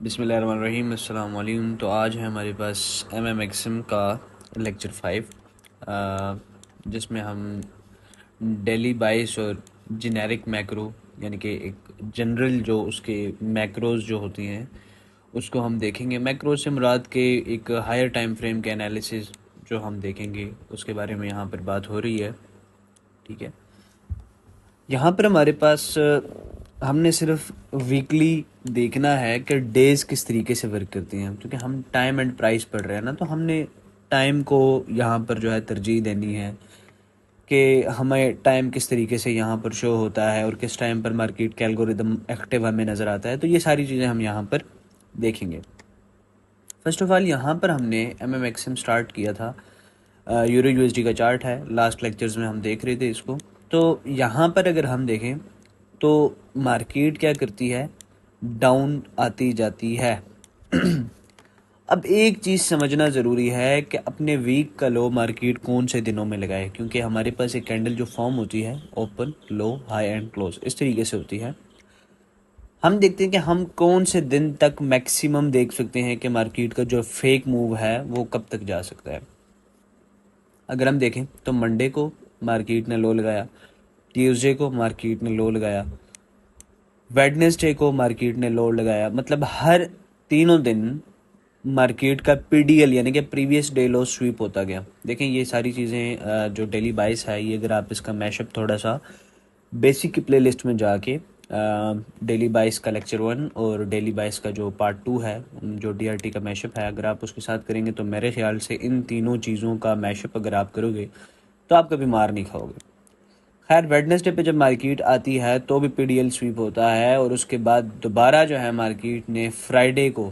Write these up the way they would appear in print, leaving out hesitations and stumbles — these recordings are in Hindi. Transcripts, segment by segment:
बिस्मिल्लाहिर्रहमानिर्रहीम अस्सलाम वालेकुम। तो आज है हमारे पास MMXM का लेक्चर 5, जिसमें हम डेली बाइस और जेनेरिक मैक्रो यानी कि एक जनरल जो उसके मैक्रोज जो होती हैं उसको हम देखेंगे। मैक्रो से मुराद के एक हायर टाइम फ्रेम के एनालिसिस जो हम देखेंगे उसके बारे में यहाँ पर बात हो रही है। ठीक है, यहाँ पर हमारे पास हमने सिर्फ वीकली देखना है कि डेज़ किस तरीके से वर्क करती हैं, क्योंकि हम टाइम एंड प्राइस पढ़ रहे हैं ना, तो हमने टाइम को यहाँ पर जो है तरजीह देनी है कि हमें टाइम किस तरीके से यहाँ पर शो होता है और किस टाइम पर मार्केट का एल्गोरिदम एक्टिव हमें नज़र आता है। तो ये सारी चीज़ें हम यहाँ पर देखेंगे। फर्स्ट ऑफ ऑल यहाँ पर हमने MMXM स्टार्ट किया था। यूरो USD का चार्ट है, लास्ट लेक्चर्स में हम देख रहे थे इसको। तो यहाँ पर अगर हम देखें तो मार्केट क्या करती है, डाउन आती जाती है। अब एक चीज़ समझना ज़रूरी है कि अपने वीक का लो मार्केट कौन से दिनों में लगाए, क्योंकि हमारे पास एक कैंडल जो फॉर्म होती है open low high and close इस तरीके से होती है। हम देखते हैं कि हम कौन से दिन तक मैक्सिमम देख सकते हैं कि मार्केट का जो फेक मूव है वो कब तक जा सकता है। अगर हम देखें तो मंडे को मार्केट ने लो लगाया, ट्यूसडे को मार्केट ने लो लगाया, वेडनेसडे को मार्केट ने लो लगाया, मतलब हर तीनों दिन मार्केट का PDL यानी कि प्रीवियस डे लो स्वीप होता गया। देखें ये सारी चीज़ें जो डेली बाइस है, ये अगर आप इसका मैशअप थोड़ा सा बेसिक की प्लेलिस्ट में जाके डेली बाइस का लेक्चर 1 और डेली बाइस का जो पार्ट 2 है जो DRT का मैशअप है, अगर आप उसके साथ करेंगे तो मेरे ख्याल से इन तीनों चीज़ों का मैशअप अगर आप करोगे तो आप कभी मार नहीं खाओगे। खैर, वेडनेसडे पे जब मार्केट आती है तो भी PDL स्वीप होता है और उसके बाद दोबारा जो है मार्केट ने फ्राइडे को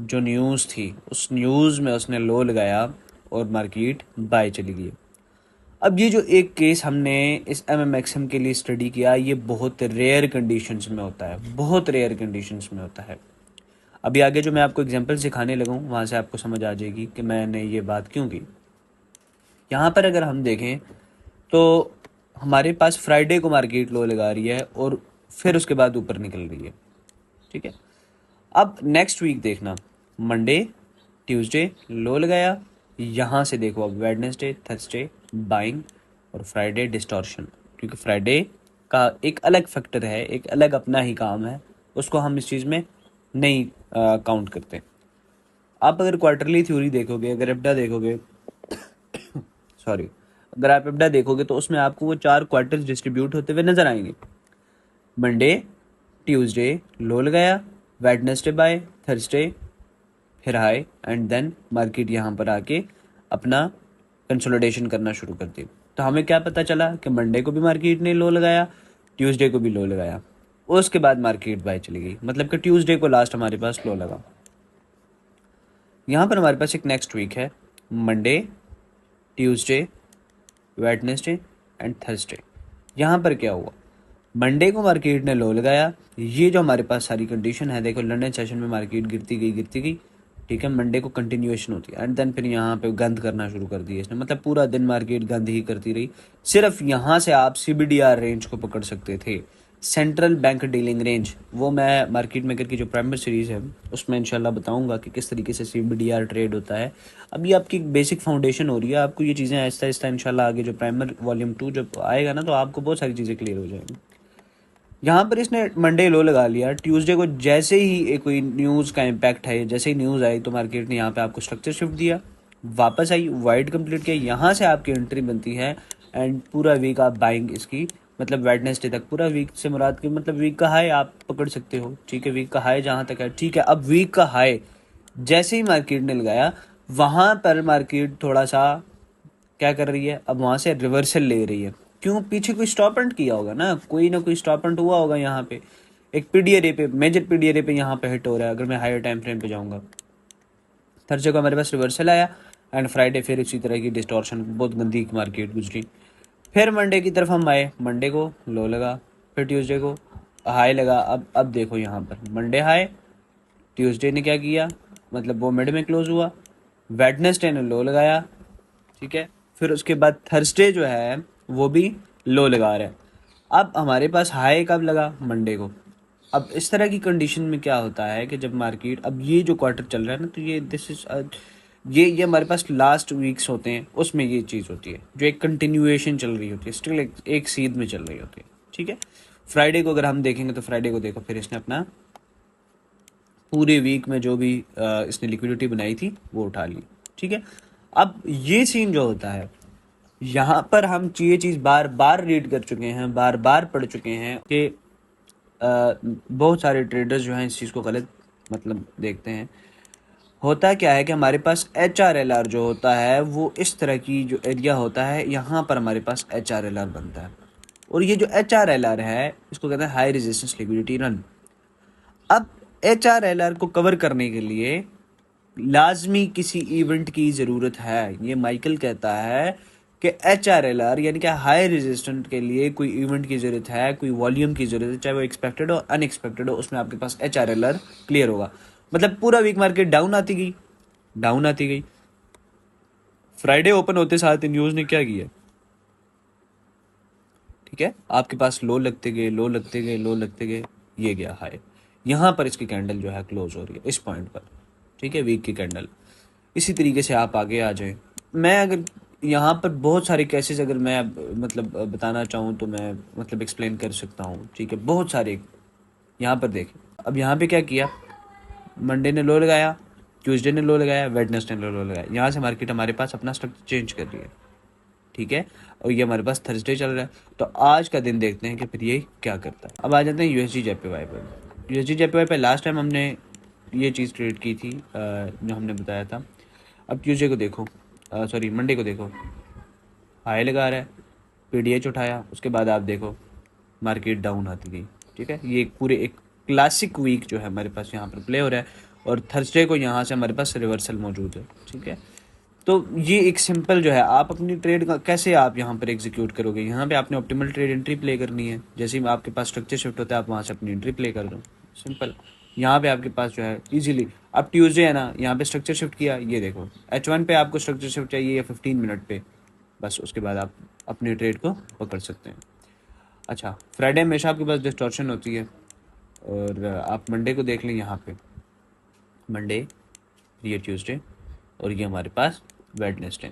जो न्यूज़ थी उस न्यूज़ में उसने लो लगाया और मार्केट बाय चली गई। अब ये जो एक केस हमने इस MMXM के लिए स्टडी किया, ये बहुत रेयर कंडीशंस में होता है, बहुत रेयर कंडीशंस में होता है। अभी आगे जो मैं आपको एग्जांपल सिखाने लगा हूँ वहाँ से आपको समझ आ जाएगी कि मैंने ये बात क्यों की। यहाँ पर अगर हम देखें तो हमारे पास फ्राइडे को मार्केट लो लगा रही है और फिर उसके बाद ऊपर निकल रही है। ठीक है, अब नेक्स्ट वीक देखना, मंडे ट्यूसडे लो लगाया, यहाँ से देखो अब वेडनेसडे थर्सडे बाइंग और फ्राइडे डिस्टॉर्शन, क्योंकि फ्राइडे का एक अलग फैक्टर है, एक अलग अपना ही काम है, उसको हम इस चीज़ में नहीं काउंट करते। आप अगर क्वार्टरली थ्योरी देखोगे, अगर एफडा देखोगे सॉरी अगर आप एफडा देखोगे तो उसमें आपको वो 4 क्वार्टर्स डिस्ट्रीब्यूट होते हुए नजर आएंगे। मंडे ट्यूसडे लो लगाया, वेडनेसडे बाय, थर्सडे फिर हाई एंड देन मार्केट यहाँ पर आके अपना कंसोलिडेशन करना शुरू कर दी। तो हमें क्या पता चला कि मंडे को भी मार्केट ने लो लगाया, ट्यूसडे को भी लो लगाया, उसके बाद मार्केट बाय चली गई, मतलब कि ट्यूसडे को लास्ट हमारे पास लो लगा। यहाँ पर हमारे पास एक नेक्स्ट वीक है, Monday Tuesday Wednesday and Thursday. यहाँ पर क्या हुआ, मंडे को मार्केट ने लो लगाया, ये जो हमारे पास सारी कंडीशन है, देखो लंदन सेशन में मार्केट गिरती गई। ठीक है, मंडे को कंटिन्यूएशन होती है एंड देन फिर यहाँ पे गंद करना शुरू कर दिया इसने, मतलब पूरा दिन मार्केट गंद ही करती रही। सिर्फ यहाँ से आप CBDR रेंज को पकड़ सकते थे, सेंट्रल बैंक डीलिंग रेंज। वो मैं मार्केट मेकर की जो प्राइमरी सीरीज़ है उसमें इंशाल्लाह बताऊंगा कि किस तरीके से CBDR ट्रेड होता है। अभी आपकी बेसिक फाउंडेशन हो रही है, आपको ये चीज़ें आहिस्ता आहिस्ता इंशाल्लाह आगे जो प्राइमर वॉल्यूम 2 जब आएगा ना तो आपको बहुत सारी चीज़ें क्लियर हो जाएंगी। यहाँ पर इसने मंडे लो लगा लिया, ट्यूसडे को जैसे ही एक कोई न्यूज़ का इम्पैक्ट है, जैसे ही न्यूज़ आई तो मार्केट ने यहाँ पे आपको स्ट्रक्चर शिफ्ट दिया, वापस आई, वाइड कंप्लीट किया, यहाँ से आपकी एंट्री बनती है एंड पूरा वीक आप बाइंग इसकी, मतलब वेडनेसडे तक पूरा वीक से मुराद की मतलब वीक का हाई आप पकड़ सकते हो। ठीक है, वीक का हाई जहाँ तक है ठीक है। अब वीक का हाई जैसे ही मार्केट ने लगाया वहाँ पर मार्केट थोड़ा सा क्या कर रही है, अब वहाँ से रिवर्सल ले रही है। क्यों, पीछे कोई स्टॉप एंड किया होगा ना कोई स्टॉप एंड हुआ होगा। यहाँ पे एक PDRA पे, मेजर PDRA पे यहाँ पे हिट हो रहा है। अगर मैं हायर टाइम फ्रेम पे जाऊँगा, थर्सडे को हमारे पास रिवर्सल आया एंड फ्राइडे फिर इसी तरह की डिस्टॉर्शन, बहुत गंदी मार्केट गुजरी। फिर मंडे की तरफ हम आए, मंडे को लो लगा, फिर ट्यूसडे को हाई लगा। अब देखो यहाँ पर मंडे हाई, ट्यूसडे ने क्या किया, मतलब वो मिड में क्लोज हुआ, वेडनेसडे ने लो लगाया। ठीक है, फिर उसके बाद थर्सडे जो है वो भी लो लगा रहा है। अब हमारे पास हाई कब लगा, मंडे को, अब इस तरह की कंडीशन में क्या होता है कि जब मार्केट, अब ये जो क्वार्टर चल रहा है ना, तो ये दिस इज ये हमारे पास लास्ट वीक्स होते हैं, उसमें ये चीज़ होती है जो एक कंटिन्यूएशन चल रही होती है, स्टिल एक सीध में चल रही होती है। ठीक है, फ्राइडे को अगर हम देखेंगे तो फ्राइडे को देखो, फिर इसने अपना पूरे वीक में जो भी इसने लिक्विडिटी बनाई थी वो उठा ली। ठीक है, अब ये सीन जो होता है, यहाँ पर हम ये चीज़ बार बार रीड कर चुके हैं, बार बार पढ़ चुके हैं कि बहुत सारे ट्रेडर्स जो हैं इस चीज़ को गलत मतलब देखते हैं। होता क्या है कि हमारे पास HRLR जो होता है वो इस तरह की जो एरिया होता है, यहाँ पर हमारे पास HRLR बनता है, और ये जो HRLR है इसको कहते हैं हाई रेजिस्टेंस लिक्विडिटी रन। अब HRLR को कवर करने के लिए लाजमी किसी इवेंट की ज़रूरत है। ये माइकल कहता है कि HRLR यानी कि हाई रेजिस्टेंट के लिए कोई इवेंट की ज़रूरत है, कोई वॉल्यूम की ज़रूरत है, चाहे वो एक्सपेक्टेड हो अनएक्सपेक्टेड हो, उसमें आपके पास HRLR क्लियर होगा। मतलब पूरा वीक मार्केट डाउन आती गई, डाउन आती गई। फ्राइडे ओपन होते साथ न्यूज़ ने क्या किया, ठीक है, आपके पास लो लगते गए, लो लगते गए, लो लगते गए, ये गया हाई। यहाँ पर इसकी कैंडल जो है क्लोज हो रही है इस पॉइंट पर। ठीक है, वीक की कैंडल। इसी तरीके से आप आगे आ जाएं। मैं अगर यहाँ पर बहुत सारे केसेस अगर मैं मतलब बताना चाहूँ तो मैं मतलब एक्सप्लेन कर सकता हूँ। ठीक है, बहुत सारे। यहाँ पर देखें, अब यहाँ पे क्या किया, मंडे ने लो लगाया, ट्यूसडे ने लो लगाया, वेडनेसडे ने लो लगाया, यहाँ से मार्केट हमारे पास अपना स्ट्रक्चर चेंज कर रही है। ठीक है, और ये हमारे पास थर्सडे चल रहा है, तो आज का दिन देखते हैं कि फिर ये क्या करता है। अब आ जाते हैं USD JPY पर। USD JPY पर लास्ट टाइम हमने ये चीज़ ट्रेड की थी जो हमने बताया था। अब ट्यूसडे को देखो, सॉरी मंडे को देखो, हाई लगा रहा है, PDH उठाया, उसके बाद आप देखो मार्केट डाउन आती गई। ठीक है, ये एक पूरे एक क्लासिक वीक जो है हमारे पास यहाँ पर प्ले हो रहा है, और थर्सडे को यहाँ से हमारे पास रिवर्सल मौजूद है। ठीक है, तो ये एक सिंपल जो है, आप अपनी ट्रेड का कैसे आप यहाँ पर एग्जीक्यूट करोगे। यहाँ पे आपने ऑप्टिमल ट्रेड एंट्री प्ले करनी है, जैसे ही आपके पास स्ट्रक्चर शिफ्ट होता है आप वहाँ से अपनी एंट्री प्ले कर दो, सिंपल। यहाँ पे आपके पास जो है इजीली, अब ट्यूसडे है ना, यहाँ पे स्ट्रक्चर शिफ्ट किया, ये देखो H1 पे आपको स्ट्रक्चर शिफ्ट चाहिए या 15 मिनट पे, बस उसके बाद आप अपनी ट्रेड को पकड़ सकते हैं। अच्छा, फ्राइडे हमेशा आपके पास डिस्टॉर्शन होती है, और आप मंडे को देख लें, यहाँ पे मंडे, ये ट्यूसडे, और ये हमारे पास वेडनेसडे।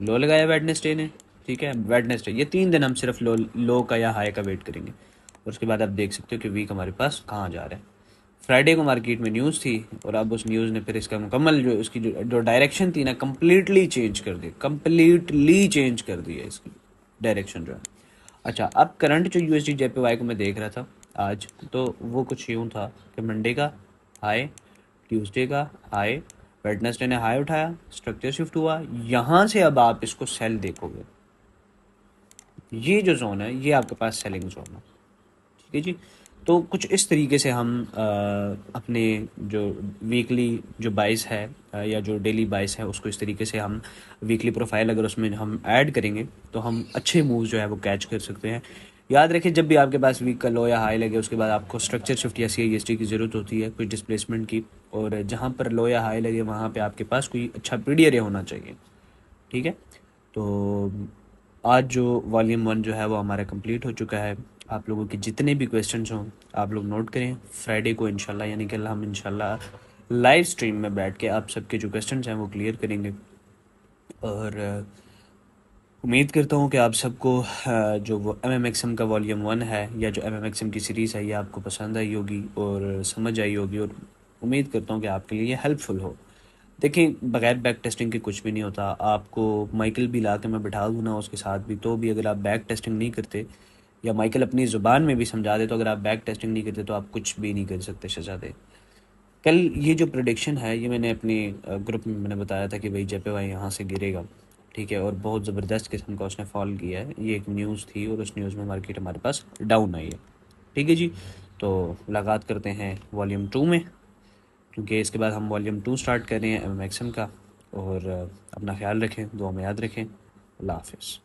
लो लगाया वेडनेसडे ने। ठीक है, वेडनेसडे, ये 3 दिन हम सिर्फ लो का या हाई का वेट करेंगे, और उसके बाद आप देख सकते हो कि वीक हमारे पास कहाँ जा रहा है। फ्राइडे को मार्केट में न्यूज़ थी, और अब उस न्यूज़ ने फिर इसका मुकम्मल जो उसकी जो डायरेक्शन थी ना, कम्प्लीटली चेंज कर दी, कम्प्लीटली चेंज कर दी है इसकी डायरेक्शन जो है। अच्छा, अब करंट जो USD JPY को मैं देख रहा था आज, तो वो कुछ यूँ था कि मंडे का हाई, ट्यूसडे का हाई, वेडनेसडे ने हाई उठाया, स्ट्रक्चर शिफ्ट हुआ, यहाँ से अब आप इसको सेल देखोगे, ये जो जोन है ये आपके पास सेलिंग जोन है। ठीक है जी, तो कुछ इस तरीके से हम अपने जो वीकली जो बाइस है या जो डेली बाइस है उसको इस तरीके से हम वीकली प्रोफाइल अगर उसमें हम ऐड करेंगे तो हम अच्छे मूव जो है वो कैच कर सकते हैं। याद रखें, जब भी आपके पास वीक का लो या हाई लगे उसके बाद आपको स्ट्रक्चर शिफ्ट या CIST की ज़रूरत होती है, कुछ डिस्प्लेसमेंट की, और जहाँ पर लो या हाई लगे वहाँ पे आपके पास कोई अच्छा PD एरिया होना चाहिए। ठीक है, तो आज जो वॉल्यूम 1 जो है वो हमारा कंप्लीट हो चुका है। आप लोगों के जितने भी क्वेश्चंस हों आप लोग नोट करें, फ्राइडे को इंशाल्लाह यानी कि हम इंशाल्लाह लाइव स्ट्रीम में बैठ के आप सबके जो क्वेश्चंस हैं वो क्लियर करेंगे, और उम्मीद करता हूँ कि आप सबको जो वो MMXM का वॉल्यूम 1 है या जो MMXM की सीरीज़ है ये आपको पसंद आई होगी और समझ आई होगी, और उम्मीद करता हूँ कि आपके लिए हेल्पफुल हो। देखिए, बगैर बैक टेस्टिंग के कुछ भी नहीं होता। आपको माइकल भी ला के मैं बिठा दूँ ना उसके साथ भी, तो भी अगर आप बैक टेस्टिंग नहीं करते या माइकल अपनी ज़ुबान में भी समझा दे, तो अगर आप बैक टेस्टिंग नहीं करते तो आप कुछ भी नहीं कर सकते शहजादे। कल ये जो प्रेडिक्शन है ये मैंने अपने ग्रुप में मैंने बताया था कि भाई JPY यहाँ से गिरेगा। ठीक है, और बहुत ज़बरदस्त किस्म का उसने फॉल किया है, ये एक न्यूज़ थी और उस न्यूज़ में मार्केट हमारे पास डाउन आई है। ठीक है जी, तो मुलाकात करते हैं वॉल्यूम 2 में, क्योंकि इसके बाद हम वॉल्यूम 2 स्टार्ट कर रहे हैं MMXM का। और अपना ख्याल रखें, दुआ में याद रखें। अल्लाह हाफ़िज़।